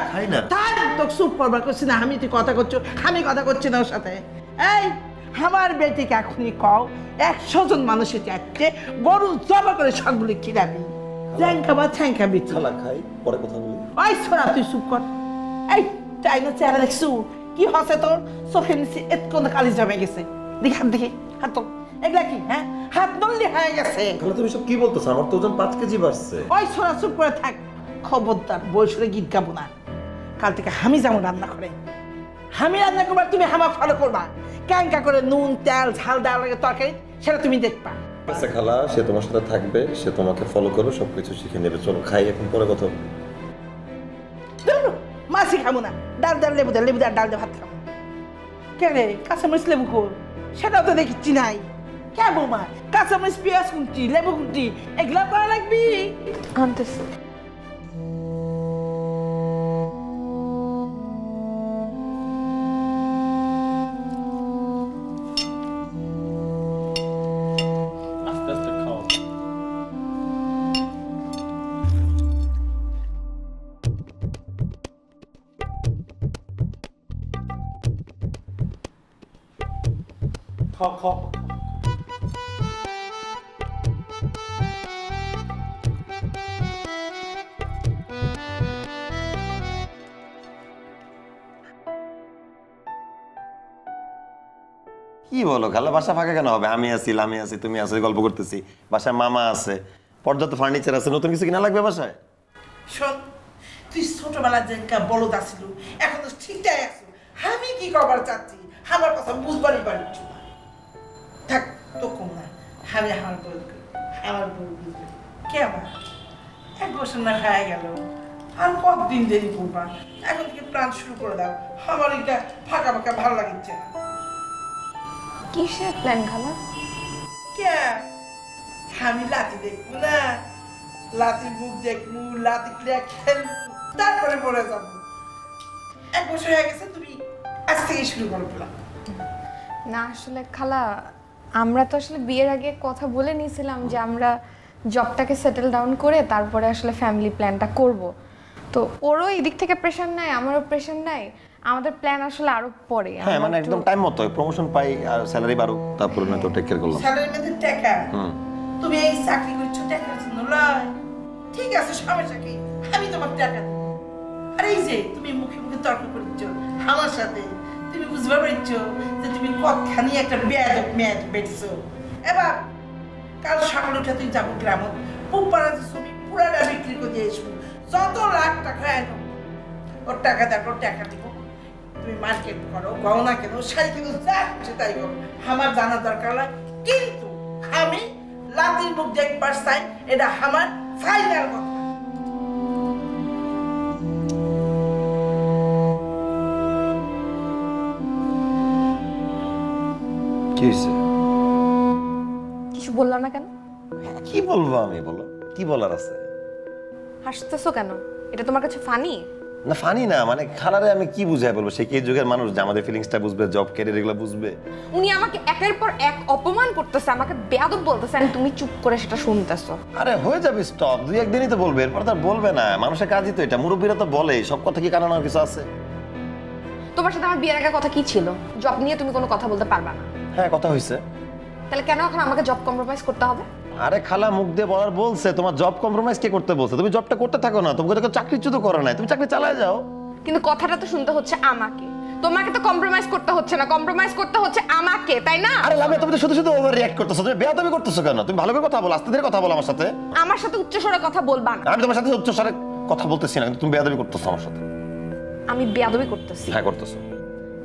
তার তো চুপ করবার করছি না আমি, তুই কথা করছো, আমি কথা করছি না ওর সাথে। এই আমার বেটিকে এখনই কও 100 জন মানুষের চাচ্ছে গরু জবা করে সবগুলি খিরাবি, চ্যাংকা বা চ্যাংকা বিচ্ছি খাই, পরে কথা বলি। ওই সোনা তুই চুপ কর। এই চাইনা চেহারা দেখছু কি হচ্ছে তোর? চোখের নিচে এতক্ষণ কালি জমে গেছে, দেখি হাত, দেখি হাত তো, এগুলা কি? হ্যাঁ, হাত নলি হয়ে গেছে। তুমি সব কি বলতেছো? আমার তো ওজন 5 কেজি বাড়ছে। ওই সোনা চুপ করে থাক, খবরদার বয়সরে গীত গাবো না। কাল থেকে আমি যাবো রান্না করে, আমি রান্না করবার, তুমি আমার ফলো করবা। ক্যাঙ্কা করে নুন তেল ঝাল দেওয়া লাগে তরকারি, সেটা তুমি দেখবা। আচ্ছা খালা, সে তোমার সাথে থাকবে, সে তোমাকে ফলো করবে, সবকিছু শিখে নেবে। চলো খাই এখন, পরে কথা। মাছি খাবো না, ডাল ডাল লেবু দেয়, লেবু দেয় ডাল দিয়ে ভাত খাবো। কে রে কাঁচামরিচ লেবু খোর? সেটাও তো দেখছি নাই। কে বৌমা কাঁচামরিচ পেঁয়াজ কুটি লেবু কুটি এগুলা করা লাগবি? আনতেছি। খাও খাও। কি বলো খালা, বাসা ফাঁকা কেন হবে? আমি আছি, লামি আছি, তুমি আছো, গল্প করতেছি। বাসায় মামা আছে, পর্যাপ্ত ফার্নিচার আছে, নতুন কিছু কিনা লাগবে বাসায়? শোন, তুই ছোটবেলার যে বলদ আসিল, এখন তো ঠিকঠাক আছো। আমি কি করবার চাচ্ছি, আমার কথা বুঝবারই পারছি না। থাক তো কম না, আমি আমার বউ বুঝবে কেমন। 1 বছর না হয়ে গেল, আর কতদিন দেরি করবা? এখন থেকে প্ল্যান শুরু করে দাও, আমার এটা ফাঁকা ফাঁকা ভালো লাগছে না। কিসের প্ল্যান খালা? কে? আমি লাতি দেখবো না, লাতির মুখ দেখবো, লাতি খেলবো, তারপরে পরে যাবো। 1 বছর হয়ে গেছে, তুমি আজ থেকে শুরু করো প্ল্যান। না আসলে খালা, আমরা তো আসলে বিয়ের আগে কথা বলে নিয়েছিলাম যে আমরা জবটাকে সেটেল ডাউন করে তারপরে আসলে ফ্যামিলি প্ল্যানটা করব। তো ওরও এই দিক থেকে প্রেশার নাই, আমারও প্রেশার নাই, আমাদের প্ল্যান আসলে আরো পরে। হ্যাঁ মানে একদম টাইম মতো প্রমোশন পাই আর স্যালারি বাড়ুক, তারপরে না তো টেক কেয়ার করলাম। স্যালারি মধ্যে টাকা, তুমি এই চাকরি করছো টাকার জন্য লয়? ঠিক আছে, সমস্যা কি, আমি তোমার টাকা দেব। আর এই যে তুমি মুখে মুখে তর্ক করছো আমার সাথে, তুমি বুঝতে পারছো যে তুমি কতখানি একটা বেয়াদব মেয়ে বেড়েছো। এবার কাল সকাল উঠে তুই যাবো গ্রামত, পুপারা যে ছবি পুরাটা বিক্রি করে দিয়ে এসবো, যত লাখ টাকা এনো ওর টাকা দেখো, টাকা দিব। তুমি মার্কেট করো, গহনা কেনো, শাড়ি কেনো, যা খুশি তাই করো, আমার জানা দরকার নয়। কিন্তু আমি লাতির মুখ দেখবার চাই, এটা আমার ফাইনাল কথা। কি হয়েছে? কিছু বললাম না কেন? কি বলবো আমি, বলো কি বলার আছে? হাসতেছো কেন? এটা তোমার কাছে ফানি? না ফানি না, মানে খালারে আমি কি বুঝাই বলবো? সে কি যুগের মানুষ যে আমাদের ফিলিংসটা বুঝবে, জব ক্যারিয়ার এগুলো বুঝবে? উনি আমাকে একের পর এক অপমান করতেছে, আমাকে বেয়াদব বলতেছে, আর তুমি চুপ করে সেটা শুনতেছো। আরে হয়ে যাবে, স্টপ, 2-1 দিনই তো বলবে, এরপর তো আর বলবে না। মানুষের কাজই তো এটা, মুরব্বীরা তো বলে, সব কথা কি কারণ কিছু আছে? তোমার সাথে আমার বিয়ের আগে কথা কি ছিল? জব নিয়ে তুমি কোনো কথা বলতে পারবা না। হ্যাঁ কথা হয়েছে। তাহলে কেন এখন আমাকে জব কম্প্রোমাইজ করতে হবে? আরে খালা মুখ দিয়ে বলার বলছে, তোমার জব কম্প্রোমাইজ কে করতে বলছে? তুমি জবটা করতে থাকো না, তোমাকে তো চাকরিচ্যুত করে নাই, তুমি চাকরি চালায় যাও। কিন্তু কথাটা তো শুনতে হচ্ছে আমাকে, তোমাকে তো কম্প্রোমাইজ করতে হচ্ছে না, কম্প্রোমাইজ করতে হচ্ছে আমাকে, তাই না? আরে লাভে তুমি তো শুধু শুধু ওভার রিঅ্যাক্ট করতেছো, তুমি বেয়াদবি করতেছো কেন? তুমি ভালো করে কথা বলো, আস্তে ধীরে কথা বলো আমার সাথে। আমার সাথে উচ্চ স্বরে কথা বলবা না। আমি তোমার সাথে উচ্চ স্বরে কথা বলতেছি না, কিন্তু তুমি বেয়াদবি করতেছো আমার সাথে। আমি বেয়াদবি করতেছি? হ্যাঁ করতেছো।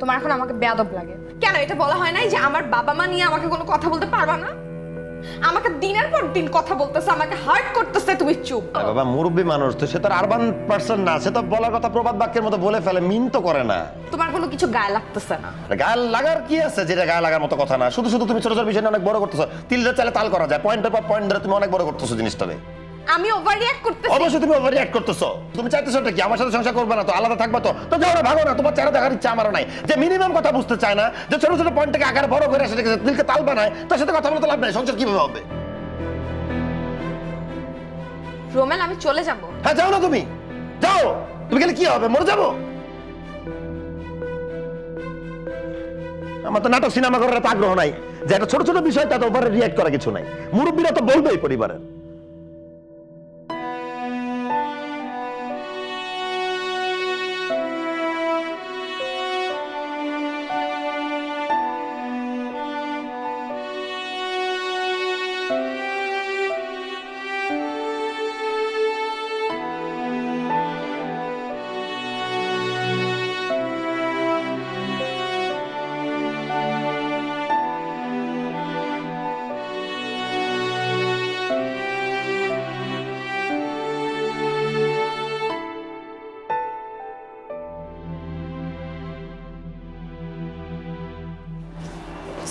তোমার এখন আমাকে বেয়াদব লাগে কেন? এটা বলা হয় নাই যে আমার বাবা মা নিয়ে আমাকে কোনো কথা বলতে পারবা না? আমাকে দিনের পর দিন কথা বলতেছে, আমাকে হার্ট করতেছে, তুমি চুপ। বাবা মুরব্বী মানুষ তো, সে তো আরবান পারসন না, সে তো বলার কথা প্রবাদ বাক্যের মতো বলে ফেলে, মিন তো করে না। তোমার কোনো কিছু গায়ে লাগতেছে না? গায়ে লাগার কি আছে, যেটা গায়ে লাগার মতো কথা না। শুধু শুধু তুমি ছোট ছোট বিষয় অনেক বড় করতেছো, তিলদের চালে তাল করা যায়, পয়েন্টের পর পয়েন্ট ধরে তুমি অনেক বড় করতেছো জিনিসটারে। আমি ওভার রিঅ্যাক্ট করতেছি? অবশ্যই তুমি ওভার রিঅ্যাক্ট করতেছো। তুমি চাইতেছো কি আমার সাথে সংসার করবে না, তো আলাদা থাকবা, তো যাও না, ভাগো না। তোমার চেহারা দেখার ইচ্ছা আমারও নাই, যে মিনিমাম কথা বুঝতে চায় না, যে ছোট ছোট পয়েন্টটাকে আকারে বড় করে সেটাকে দিলকে তাল বানায়, তার সাথে কথা বলতে লাভ নাই। সংসার কিভাবে হবে? রোমেল আমি চলে যাব। হ্যাঁ যাও না, তুমি যাও। তুমি গেলে কি হবে? মরে যাবো? আমার তো নাটক সিনেমা করার এত আগ্রহ নাই, যে একটা ছোট ছোট বিষয় তাতে ওভারে রিঅ্যাক্ট করা কিছু নাই। মুরব্বীরা তো বলবেই পরিবারের।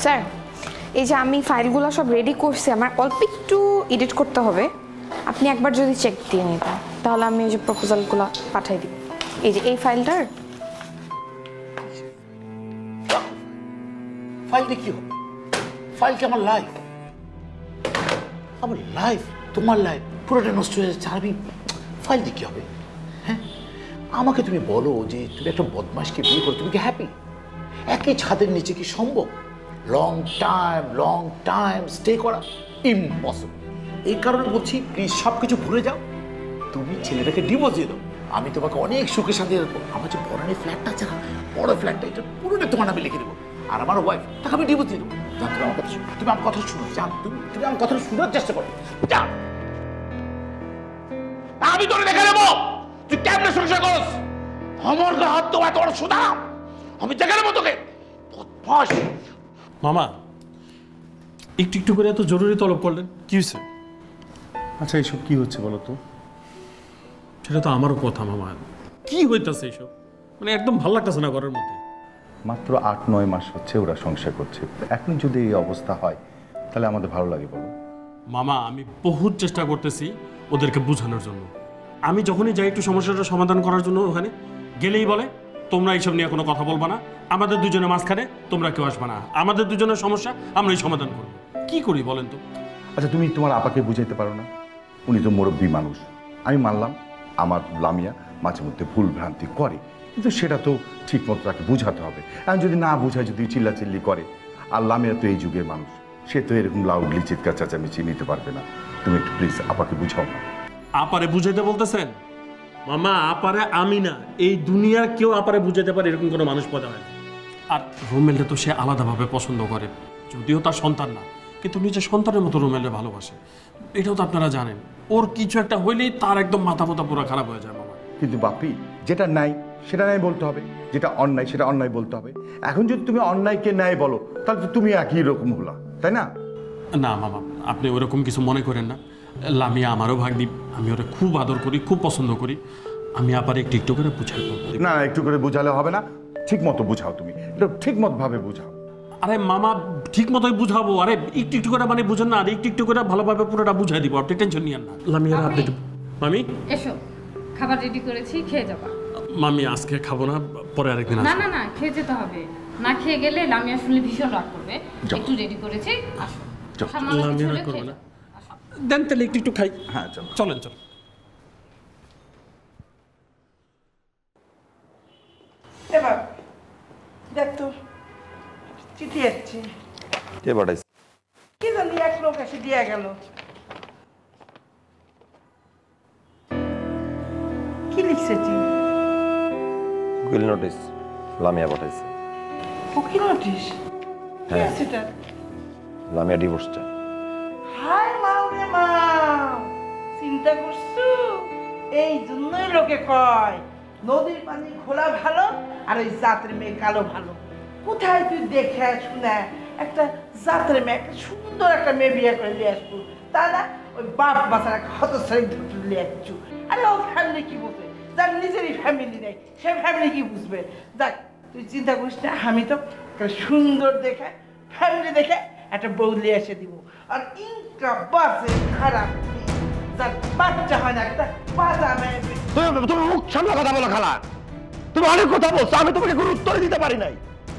স্যার, এই যে আমি ফাইলগুলো সব রেডি করছি, আমার অল্প একটু এডিট করতে হবে, আপনি একবার যদি চেক দিয়ে নিতেন তাহলে আমি এই যে প্রপোজালগুলো পাঠাই দিই। এই যে এই ফাইলটার। ফাইলটা কি হবে? ফাইল কি আমার লাইফ? আমার লাইফ, তোমার লাইফ পুরোটা নষ্ট হয়ে যাচ্ছে। আমি ফাইল দিয়ে কি হবে? হ্যাঁ, আমাকে তুমি বলো যে তুমি একটা বদমাশকে বিয়ে করো, তুমি কি হ্যাপি? একই ছাদের নিচে কি সম্ভব? লং টাইম স্টে করা ইম্পসিবল। এই কারণে বলছি প্লিজ সব কিছু ভুলে যাও, তুমি ছেলেটাকে ডিভোর্স দিয়ে দাও। আমি তোমাকে অনেক সুখে শান্তি দেবো। আমার যে বরানি ফ্ল্যাটটা আছে না, বড় ফ্ল্যাটটা, এটা পুরোটা তোমার নামে লিখে দেবো। আর আমার ওয়াইফ, তাকে আমি ডিভোর্স দিয়ে দেবো। যাও, তুমি আমার কথা শুনো, তুমি আমার কথা শুনো, যাও, তুমি আমার কথা শোনার চেষ্টা করো, যাও। আমি তোরে দেখে নেবো তুই কেমনে সংসার করস। আমার গা হাত তোমার তোমার শোনা, আমি দেখে নেবো তোকে। মামা একটু একটু করে এত জরুরি তলব করলেন, কি হয়েছে? আচ্ছা এইসব কি হচ্ছে বলো তো? সেটা তো আমারও কথা মামা, কি হইতাছে এইসব? মানে একদম ভালো লাগতেছে না ঘরের মধ্যে। মাত্র 8-9 মাস হচ্ছে ওরা সংসার করছে, এখন যদি এই অবস্থা হয় তাহলে আমাদের ভালো লাগে বলো? মামা আমি বহুত চেষ্টা করতেছি ওদেরকে বোঝানোর জন্য। আমি যখনই যাই একটু সমস্যাটা সমাধান করার জন্য ওখানে গেলেই বলে তোমরা এইসব নিয়ে কোনো কথা বলবা না, আমাদের দুজনের মাঝখানে তোমরা কেউ আসবা না, আমাদের দুজনের সমস্যা আমরাই সমাধান করবো। কি করি বলেন তো? আচ্ছা তুমি তোমার আপাকে বুঝাইতে পারো না? উনি তো মুরব্বী মানুষ, আমি মানলাম আমার লামিয়া মাঝে মধ্যে ভুল ভ্রান্তি করে, কিন্তু সেটা তো ঠিক মতো তাকে বুঝাতে হবে। এখন যদি না বুঝায়, যদি চিল্লাচিল্লি করে, আর লামিয়া তো এই যুগের মানুষ, সে তো এরকম লাউডলি চিৎকার চেঁচামেচি নিতে পারবে না। তুমি একটু প্লিজ আপাকে বুঝাও না। আপারে বুঝাইতে বলতেছেন? মামা আপারে আমি না, এই দুনিয়ার কেউ আপারে বুঝাইতে পারে এরকম কোনো মানুষ পয়দা হয় না। আর রোমেলটা তো সে আলাদাভাবে পছন্দ করে, যদিও তার সন্তান না, কিন্তু নিজের সন্তানের মতো রোমেলকে ভালোবাসে। এটাও তো আপনারা জানেন। ওর কিছু একটা হইলেই তার একদম মাথা মাথা পুরো খারাপ হয়ে যায় মামা। কিন্তু বাপি, যেটা নাই সেটা নাই বলতে হবে, যেটা অন্যায় সেটা অন্যায় বলতে হবে। এখন যদি তুমি অন্যায়কে ন্যায় বলো, তাহলে তো তুমি একই রকম হলা, তাই না? না মামা, আপনি ওরকম কিছু মনে করেন না। লামিয়া আমারও ভাগ্নি, আমি ওরা খুব আদর করি, খুব পছন্দ করি। আমি আবার একটু একটু করে বুঝাই বলবো। না, একটু করে বুঝালে হবে না, ঠিক মতো বুঝাও, তুমি ঠিক মতো ভাবে বুঝাও। আরে মামা ঠিক মতোই বুঝাবো, আরে একটু একটু করে মানে বুঝেন না, আর একটু একটু করে ভালোভাবে পুরোটা বুঝাই দিব, আপনি টেনশন নিয়েন না। লামিয়া আপনি মামি এসো, খাবার রেডি করেছি, খেয়ে যাবা। মামি আজকে খাবো না, পরে আরেকদিন না আসবো। না না, খেয়ে যেতে হবে, না খেয়ে গেলে লামিয়া শুনলে ভীষণ রাগ করবে। একটু রেডি করেছি, আসো। সামান্য কিছু লামিয়া হলে রাগ করবে খেয়ে না, যাও। দেন তাহলে একটু একটু খাই। হ্যাঁ চলো, চলেন চলো। এবার দেখ তো চিঠি আসছে। কে পাঠাইছে? কি জানি এক লোক এসে দিয়ে গেল। কি লিখছে তুই? উকিল নোটিশ লামিয়া পাঠাইছে। উকিল নোটিশ? হ্যাঁ, সেটা লামিয়া ডিভোর্স চায়। হাই মাও রে মাও, চিন্তা করছো? এই জন্যই লোকে কয় নদীর পানি খোলা ভালো আর ওই জাতের মেয়ে কালো ভালো। কোথায় তুই দেখে শুনে একটা জাতের মেয়ে, একটা সুন্দর একটা মেয়ে বিয়ে করে নিয়ে আসবো, তা না ওই বাপ বাচ্চারা হতছাড়ি ধরে নিয়ে আসছু। আরে ও ফ্যামিলি কি বুঝবে? যার নিজেরই ফ্যামিলি নেই সে ফ্যামিলি কি বুঝবে? দেখ তুই চিন্তা করিস না, আমি তো একটা সুন্দর দেখে ফ্যামিলি দেখে একটা বউ নিয়ে এসে দিব। আর ইনকা বাসে খারাপ যার বাচ্চা হয় না, একটা বাজা মেয়ে। তুমি মুখ সামনে কথা বলো খালা, তুমি অনেক কথা বলছো, আমি তোমাকে কোনো উত্তর দিতে পারি নাই।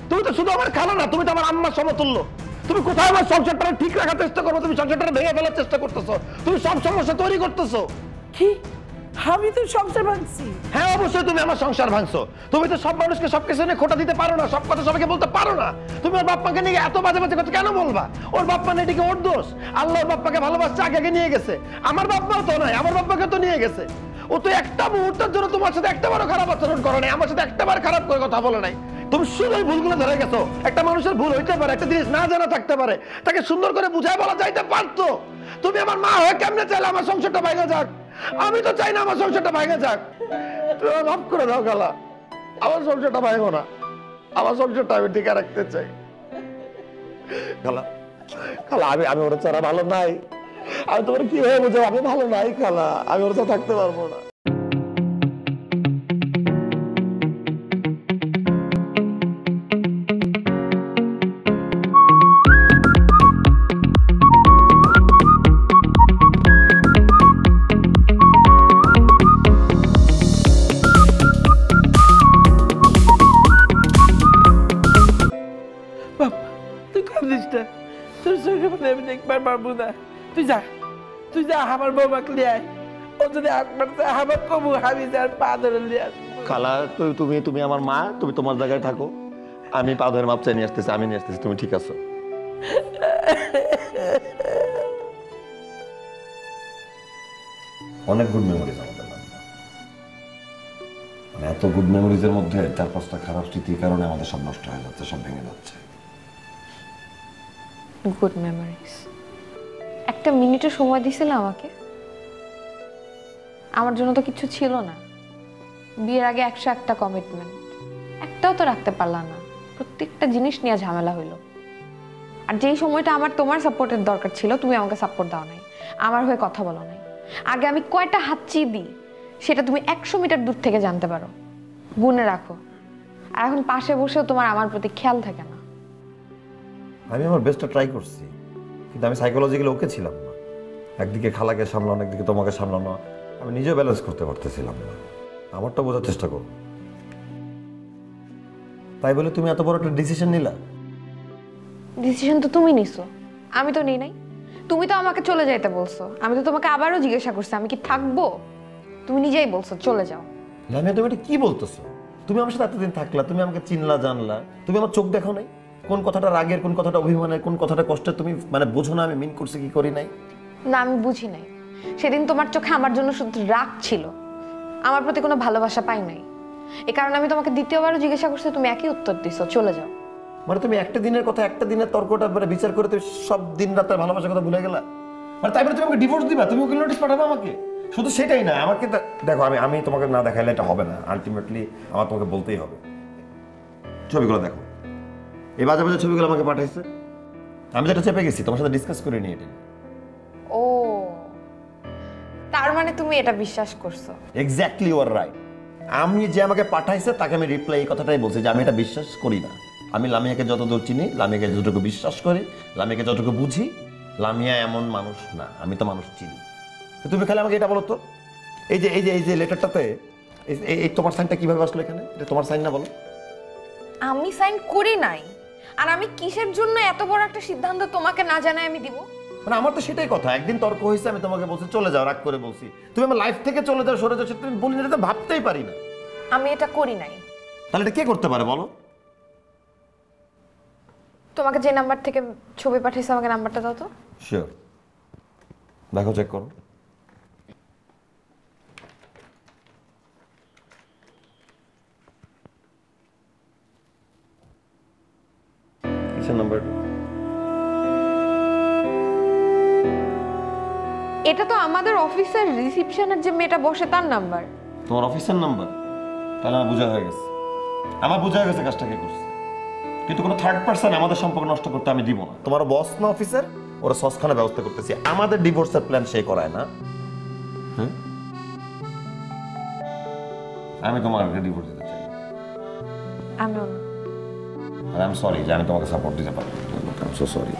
তুমি তো শুধু আমার খালা না, তুমি তো আমার আম্মার সমতুল্য। তুমি কোথায় আমার সংসারটা ঠিক রাখার চেষ্টা করবো, তুমি সংসারটা ভেঙে ফেলার চেষ্টা করতেছো, তুমি সব সমস্যা তৈরি করতেছো। কি আমি তো সংসার ভাঙছি? হ্যাঁ অবশ্যই তুমি আমার সংসার ভাঙছো। তুমি তো সব মানুষকে সবকিছু নিয়ে খোটা দিতে পারো না, সব কথা সবাইকে বলতে পারো না। তুমি ওর বাপ্পাকে নিয়ে এত বাজে বাজে কথা কেন বলবা? ওর বাপ্পা নেই, এটিকে ওর দোষ। আল্লাহ ওর বাপ্পাকে ভালোবাসছে, আগে নিয়ে গেছে। আমার বাপ্পাও তো নাই, আমার বাপ্পাকে তো নিয়ে গেছে। ও তো একটা মুহূর্তের জন্য তোমার সাথে একটাবারও খারাপ আচরণ করে নাই, আমার সাথে একটাবার খারাপ করে কথা বলে নাই। তুমি শুধু ওই ভুলগুলো ধরে গেছো। একটা মানুষের ভুল হইতে পারে, একটা জিনিস না জানা থাকতে পারে, তাকে সুন্দর করে বুঝায় বলা যাইতে পারতো। তুমি আমার মা হয়ে কেমনে চাইলে আমার সংসারটা ভাঙা যাক? আমি তো চাই না আমার সংসারটা ভাঙা যাক। তুমি মাফ করে দাও খালা, আমার সংসারটা ভাঙো না, আমার সংসারটা আমি টিকে রাখতে চাই। খালা খালা আমি ওরা ছাড়া ভালো নাই। আমি তোমার কি হয়ে বুঝাবো? আমি ভালো নাই খালা, আমি ওর সাথে থাকতে পারবো না। তুই কাঁদিস না, তোর চোখে মানে আমি দেখবার পারবো না। তুই যা আমার বৌমাকে নিয়ে আয়। ও যদি একবার আমার কবু আমি যার পা ধরে নিয়ে আসবো। খালা তুমি আমার মা, তুমি তোমার জায়গায় থাকো, আমি পা ধরে মাপ চাই নিয়ে আসতেছি, আমি নিয়ে আসতেছি, তুমি ঠিক আছো? অনেক গুড মেমোরিজ আমাদের নাম, মানে এত গুড মেমোরিজের মধ্যে 4-5টা খারাপ স্মৃতির কারণে আমাদের সব নষ্ট হয়ে যাচ্ছে, সব ভেঙে যাচ্ছে। Good memories? একটা মিনিটও সময় দিছিল আমাকে? আমার জন্য তো কিছু ছিল না। বিয়ের আগে 101টা কমিটমেন্ট, একটাও তো রাখতে পারলাম না। প্রত্যেকটা জিনিস নিয়ে ঝামেলা হইলো। আর যেই সময়টা আমার তোমার সাপোর্টের দরকার ছিল, তুমি আমাকে সাপোর্ট দাও নাই, আমার হয়ে কথা বলো নাই। আগে আমি কয়টা হাঁচি দিই সেটা তুমি 100 মিটার দূর থেকে জানতে পারো, গুনে রাখো। আর এখন পাশে বসেও তোমার আমার প্রতি খেয়াল থাকে না। আমি আমার বেস্টটা ট্রাই করছি, কিন্তু আমি সাইকোলজিক্যালি ওকে ছিলাম না। একদিকে খালাকে সামলানো, একদিকে তোমাকে সামলানো, আমি নিজেও ব্যালেন্স করতে পারতেছিলাম না। আমারটা বোঝার চেষ্টা করো। তাই বলে তুমি এত বড় একটা ডিসিশন নিলা? ডিসিশন তো তুমি নিছো, আমি তো নেই নাই। তুমি তো আমাকে চলে যাইতে বলছো, আমি তো তোমাকে আবারও জিজ্ঞাসা করছি আমি কি থাকবো, তুমি নিজেই বলছো চলে যাও। লামিয়া, তুমি এটা কি বলতেছো? তুমি আমার সাথে এতদিন থাকলা, তুমি আমাকে চিনলা, জানলা, তুমি আমার চোখ দেখো নাই? কোন কথাটা রাগের, কোন কথাটা অভিমানের, কোন কথাটা কষ্টের তুমি মানে বোঝো না আমি মিন করছি কি করি নাই? না, আমি বুঝি নাই। সেদিন তোমার চোখে আমার জন্য শুধু রাগ ছিল, আমার প্রতি কোনো ভালোবাসা পাই নাই। এই কারণে আমি তোমাকে দ্বিতীয়বারও জিজ্ঞাসা করছি, তুমি একই উত্তর দিছো চলে যাও। মানে তুমি একটা দিনের কথা, একটা দিনের তর্কটা মানে বিচার করে তুমি সব দিন রাতের ভালোবাসার কথা ভুলে গেলা? মানে তাই বলে তুমি আমাকে ডিভোর্স দিবা? তুমি ওকে নোটিশ পাঠাবে আমাকে? শুধু সেটাই না, আমাকে দেখো, আমি তোমাকে না দেখাইলে এটা হবে না। আলটিমেটলি আমার তোমাকে বলতেই হবে। ছবিগুলো দেখো, এই বাজে বাজে ছবিগুলো আমাকে পাঠাইছে, আমি যেটা চেপে গেছি তোমার সাথে ডিসকাস করে নিয়ে এটা। ও, তার মানে তুমি এটা বিশ্বাস করছো? Exactly, you are right. আমি যে আমাকে পাঠাইছে তাকে আমি রিপ্লাই এই কথাটাই বলছি যে আমি এটা বিশ্বাস করি না। আমি লামিয়াকে যতদূর চিনি, লামিয়াকে যতটুকু বিশ্বাস করি, লামিয়াকে যতটুকু বুঝি, লামিয়া এমন মানুষ না। আমি তো মানুষ চিনি। তুমি খালি আমাকে এটা বলো তো, এই যে এই যে এই যে লেটারটাতে এই তোমার সাইনটা কিভাবে আসলো এখানে? এটা তোমার সাইন না? বলো। আমি সাইন করি নাই। আর আমি কিসের জন্য এত বড় একটা সিদ্ধান্ত তোমাকে না জানাই আমি দিব? মানে আমার তো সেটাই কথা। একদিন তর্ক হয়েছে, আমি তোমাকে বলছি চলে যাও, রাগ করে বলছি। তুমি আমার লাইফ থেকে চলে যাও, সরে যাও, সেটা তুমি বলি না, এটা ভাবতেই পারি না। আমি এটা করি নাই। তাহলে এটা কে করতে পারে বলো? তোমাকে যে নাম্বার থেকে ছবি পাঠিয়েছে আমাকে নাম্বারটা দাও তো। শিওর, দেখো, চেক করো। কিসের নাম্বার? এটা তো আমাদের অফিসের রিসেপশনের যে মেয়েটা বসে তার নাম্বার। তোমার অফিসের নাম্বার? তাহলে আমার বোঝা হয়ে গেছে, আমার বোঝা হয়ে গেছে কাজটা কে করছে। কিন্তু কোনো থার্ড পার্সন আমাদের সম্পর্ক নষ্ট করতে আমি দিব না। তোমার বস না অফিসের, ওরা সসখানে ব্যবস্থা করতেছি। আমাদের ডিভোর্সের প্ল্যান সে করায় না। হ্যাঁ, আমি তোমাকে ডিভোর্স দিতে চাই। আই এম সরি যে আমি তোমাকে সাপোর্ট দিতে পারি। I am so sorry.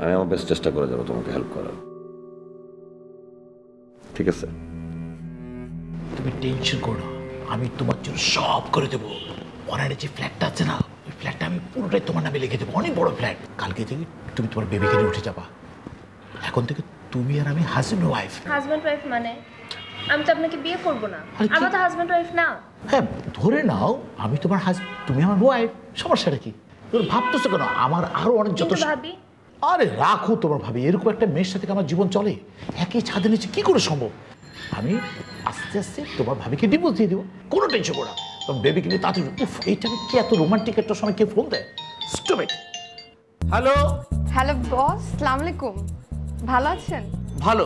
আমি আমার বেস্ট চেষ্টা করে যাবো তোমাকে হেল্প করার, ঠিক আছে? তুমি টেনশন করো না, আমি তোমার জন্য সব করে দেবো। ওনার যে ফ্ল্যাটটা আছে না, ওই ফ্ল্যাটটা আমি পুরোটাই তোমার নামে লিখে দেবো। অনেক বড় ফ্ল্যাট। কালকে থেকে তুমি তোমার বেবিকে নিয়ে উঠে যাবা। এখন থেকে তুমি আর আমি হাজব্যান্ড ওয়াইফ। হাজব্যান্ড ওয়াইফ মানে আমি তো আপনাকে বিয়ে করব না। আমরা তো হাজব্যান্ড ওয়াইফ না। হ্যাঁ, ধরে নাও আমি তোমার হাজব্যান্ড, তুমি আমার ওয়াইফ। সমস্যাটা কি? তুমি ভাবতেছো কেন? আমার আরো অনেক যত ভাবি। আরে রাখো তোমার ভাবি, এরকম একটা মেয়ের সাথে আমার জীবন চলে? একই ছাদের নিচে কি করে সম্ভব? আমি আস্তে আস্তে তোমার ভাবিকে ডিভোর্স দিয়ে দেবো, কোনো টেনশন করো না। তোমার বেবিকে নিয়ে তাড়াতাড়ি। উফ, এইটা কি এত রোমান্টিক একটা সময় কে ফোন দেয়? স্টুপিড। হ্যালো। হ্যালো বস, আসসালামু আলাইকুম। ভালো আছেন? ভালো।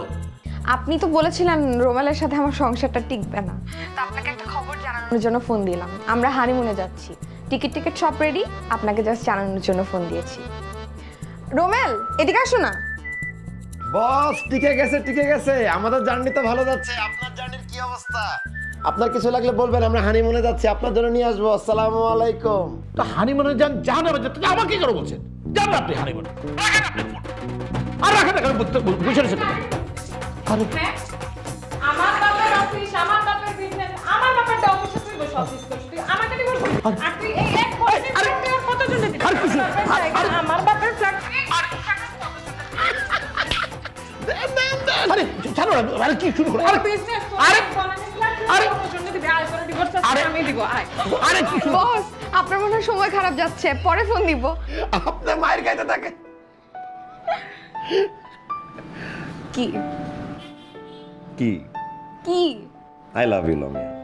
আপনি তো বলেছিলেন রোমেলের সাথে আমার সংসারটা টিকবে না, তো আপনাকে একটা খবর জানানোর জন্য ফোন দিলাম। আমরা হানিমুনে যাচ্ছি, টিকিট সব রেডি, আপনাকে জাস্ট জানানোর জন্য ফোন দিয়েছি। রোমেল, এদিকে আসো না। বস, টিকে গেছে। আমাদের জার্নি তো ভালো যাচ্ছে। আপনার জার্নির কি অবস্থা? আপনার কিছু লাগলে বলবেন, আমরা হানিমুনে যাচ্ছি, আপনার জন্য নিয়ে আসবো। আসসালামু আলাইকুম। তো হানিমুনে যান, জাহান্নামে যেতে আমার কি করে বলছেন? যান না আপনি হানিমুনে। আর রাখেন না, বুঝে নিয়েছেন। আরে আমার বাবার অফিস, আমার বাবার বিজনেস, আমার বাবার অফিসে তুই বসে অফিস করিস, তুই আমাকে কি বলছিস? আর তুই এই এক বছরে আর কত জন দিবি? আমার বাবার ফ্ল্যাট আরে জানো না, আরে কি শুরু করে? আরে বিজনেস, আরে কত জন দিবি? দিবি আয় করে ডিভোর্স আমি দিব আয় আরে বস আপনার মনে হয় সময় খারাপ যাচ্ছে পরে ফোন দিব আপনার মায়ের গাইতে থাকে কি কি কি আই লাভ ইউ লামিয়া